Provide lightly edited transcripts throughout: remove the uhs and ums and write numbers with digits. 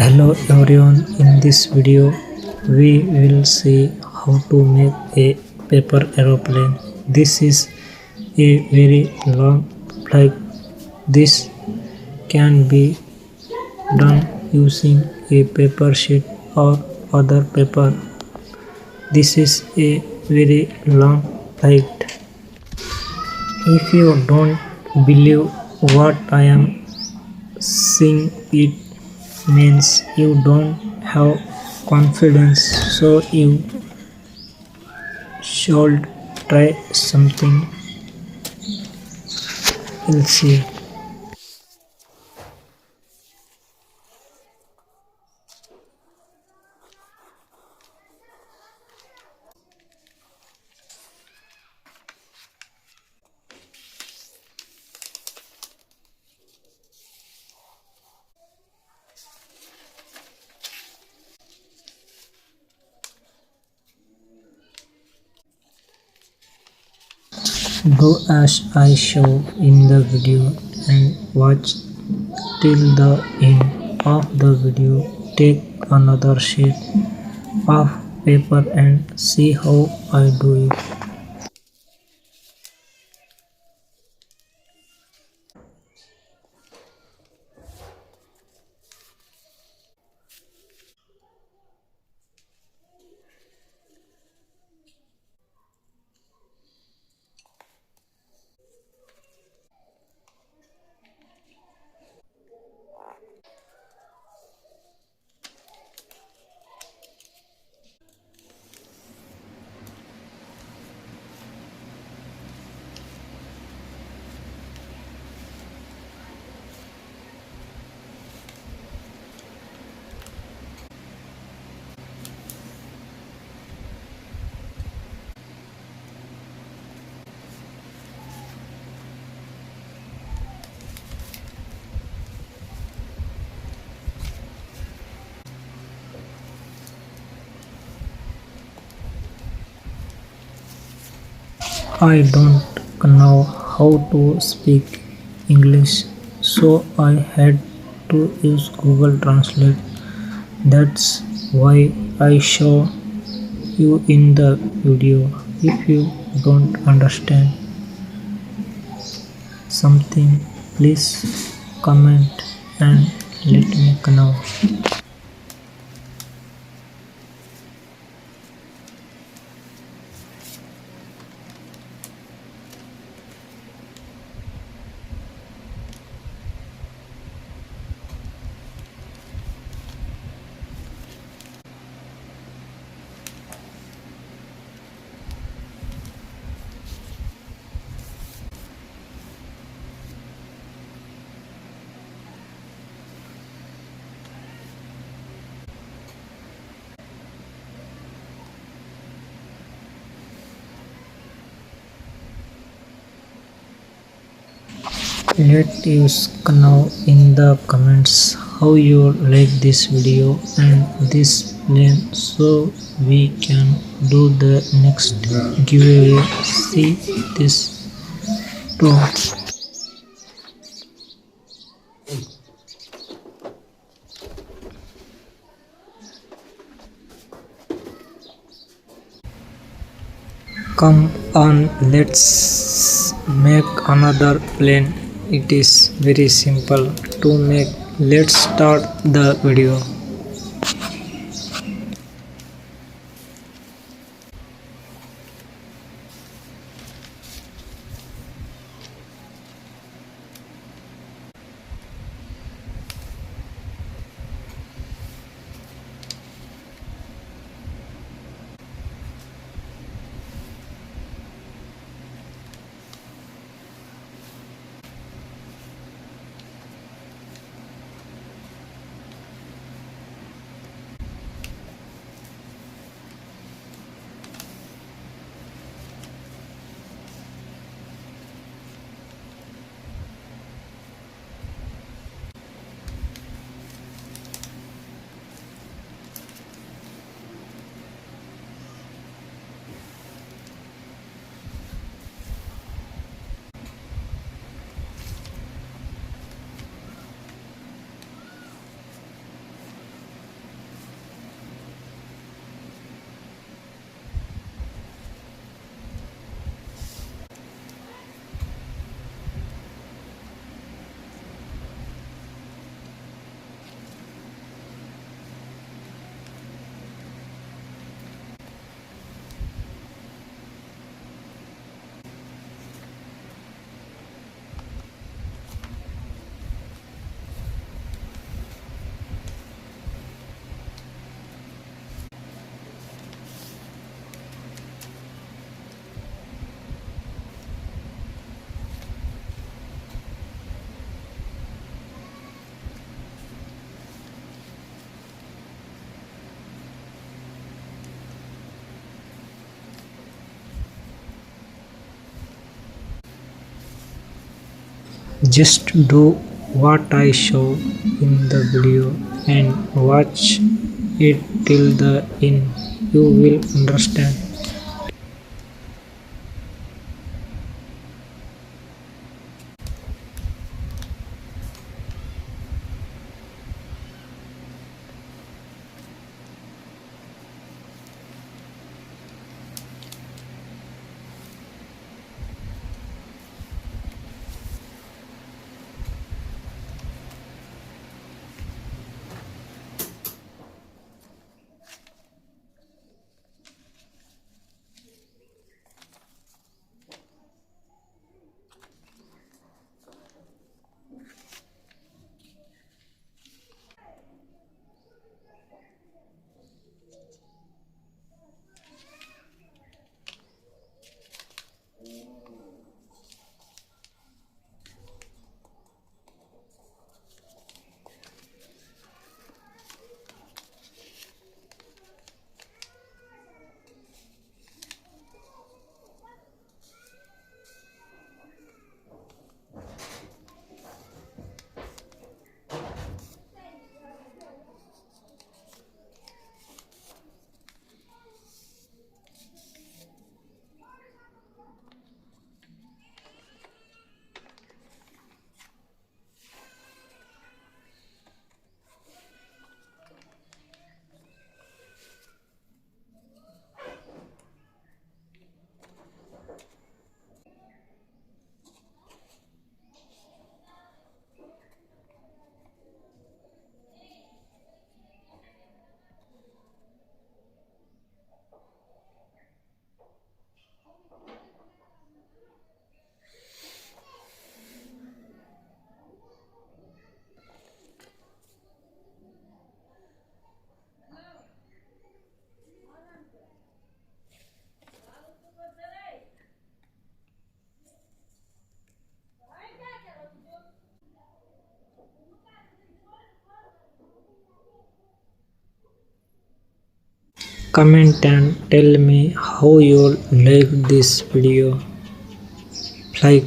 Hello everyone, in this video we will see how to make a paper aeroplane. This is a very long flight. This can be done using a paper sheet or other paper. This is a very long flight. If you don't believe what I am saying, it means you don't have confidence, so you should try something else. Do as I show in the video and watch till the end of the video. Take another sheet of paper and see how I do it. I don't know how to speak English, so I had to use Google Translate. That's why I show you in the video. If you don't understand something, please comment and let me know. Let us know in the comments how you like this video and this plan so we can do the next giveaway. See this too. Come on, let's make another plane. It is very simple to make. Let's start the video. Just do what I show in the video and watch it till the end. You will understand. Comment and tell me how you like this video. Like,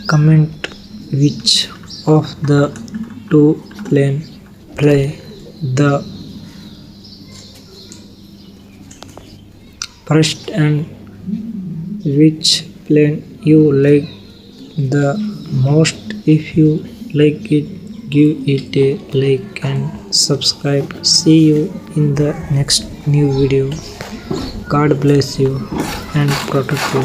comment which of the two play the first and which plane you like the most. If you like it, give it a like and subscribe. See you in the next new video. God bless you and protect you.